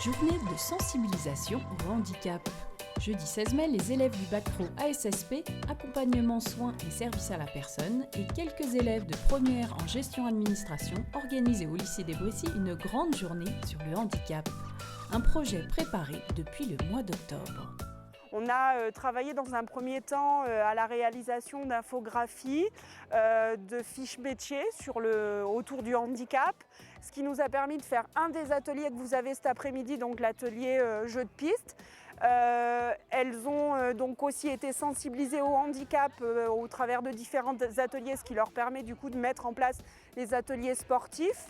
Journée de sensibilisation au handicap. Jeudi 16 mai, les élèves du bac pro ASSP, accompagnement, soins et services à la personne, et quelques élèves de première en gestion-administration organisaient au lycée des Brécy une grande journée sur le handicap. Un projet préparé depuis le mois d'octobre. On a travaillé dans un premier temps à la réalisation d'infographies, de fiches métiers autour du handicap, ce qui nous a permis de faire un des ateliers que vous avez cet après-midi, donc l'atelier jeu de piste. Elles ont donc aussi été sensibilisées au handicap au travers de différents ateliers, ce qui leur permet du coup de mettre en place les ateliers sportifs.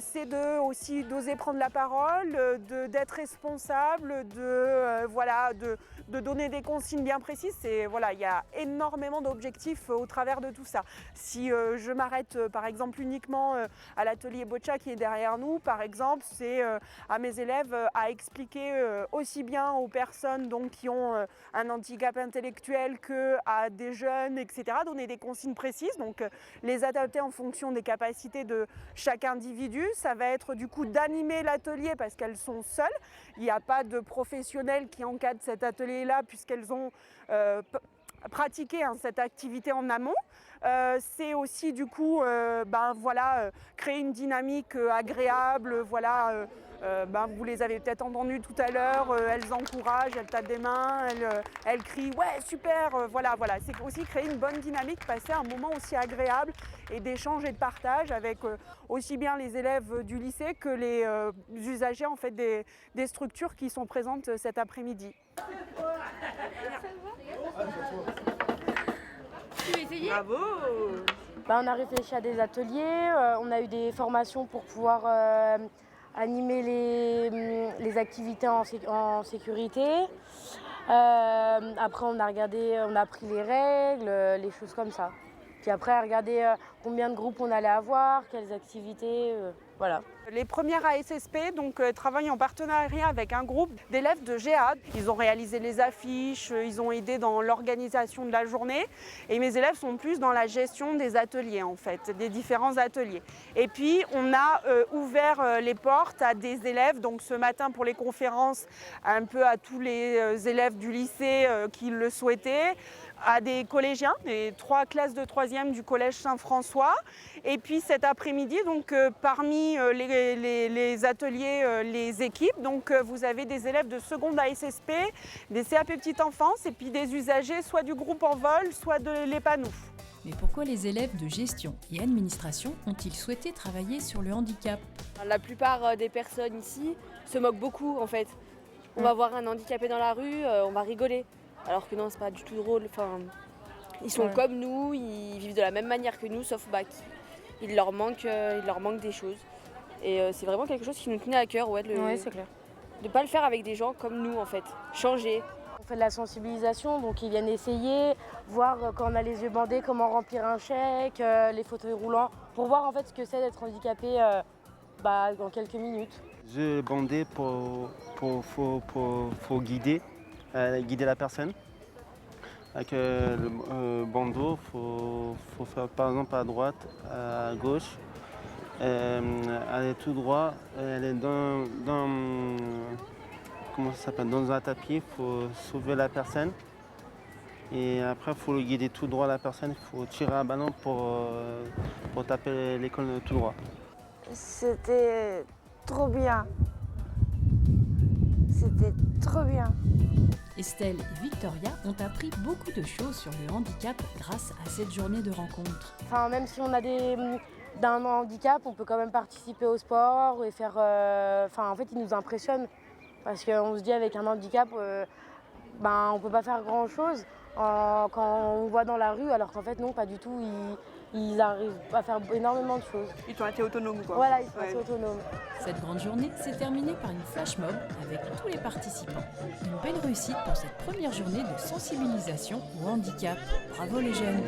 C'est aussi d'oser prendre la parole, d'être responsable, de donner des consignes bien précises. Il y a énormément d'objectifs au travers de tout ça. Si je m'arrête par exemple uniquement à l'atelier Boccia qui est derrière nous, par exemple, c'est à mes élèves à expliquer aussi bien aux personnes donc, qui ont un handicap intellectuel qu'à des jeunes, etc. Donner des consignes précises, donc les adapter en fonction des capacités de chaque individu. Ça va être du coup d'animer l'atelier parce qu'elles sont seules. Il n'y a pas de professionnels qui encadrent cet atelier-là puisqu'elles ont pratiqué cette activité en amont. C'est aussi du coup créer une dynamique agréable. Vous les avez peut-être entendues tout à l'heure, elles encouragent, elles tapent des mains, elles crient « ouais super !» C'est aussi créer une bonne dynamique, passer un moment aussi agréable et d'échange et de partage avec aussi bien les élèves du lycée que les usagers en fait, des structures qui sont présentes cet après-midi. Tu veux essayer ? Bravo! On a réfléchi à des ateliers, on a eu des formations pour pouvoir animer les activités en sécurité. Après on a appris les règles, les choses comme ça. Puis après, regarder combien de groupes on allait avoir, quelles activités, voilà. Les premières ASSP travaillent en partenariat avec un groupe d'élèves de GEAD. Ils ont réalisé les affiches, ils ont aidé dans l'organisation de la journée. Et mes élèves sont plus dans la gestion des ateliers, en fait, des différents ateliers. Et puis, on a ouvert les portes à des élèves, donc ce matin pour les conférences, un peu à tous les élèves du lycée qui le souhaitaient, à des collégiens, les 3 classes de 3e du collège Saint-François. Et puis cet après-midi, parmi les ateliers, les équipes, vous avez des élèves de seconde ASSP, des CAP petite enfance et puis des usagers soit du groupe en vol, soit de l'EPANOU. Mais pourquoi les élèves de gestion et administration ont-ils souhaité travailler sur le handicap ? La plupart des personnes ici se moquent beaucoup en fait. On va voir un handicapé dans la rue, on va rigoler. Alors que non, c'est pas du tout drôle. Ils sont comme nous, ils vivent de la même manière que nous, sauf il leur manque des choses. Et c'est vraiment quelque chose qui nous tenait à cœur, c'est clair. De ne pas le faire avec des gens comme nous en fait, changer. On fait de la sensibilisation, donc ils viennent essayer, voir quand on a les yeux bandés, comment remplir un chèque, les fauteuils roulants, pour voir en fait ce que c'est d'être handicapé dans quelques minutes. Yeux bandés pour guider la personne. Avec le bandeau, faut faire par exemple à droite, à gauche, aller tout droit, aller dans un tapis, il faut sauver la personne. Et après, il faut le guider tout droit la personne, il faut tirer un ballon pour taper l'école tout droit. C'était trop bien. C'était trop bien. Estelle et Victoria ont appris beaucoup de choses sur le handicap grâce à cette journée de rencontre. Même si on a d'un handicap, on peut quand même participer au sport et faire. En fait, ils nous impressionnent parce qu'on se dit avec un handicap, on peut pas faire grand chose quand on voit dans la rue, alors qu'en fait non, pas du tout. Ils arrivent à faire énormément de choses. Ils ont été autonomes quoi. Voilà, ils sont assez autonomes. Cette grande journée s'est terminée par une flash mob avec tous les participants. Une belle réussite pour cette première journée de sensibilisation au handicap. Bravo les jeunes!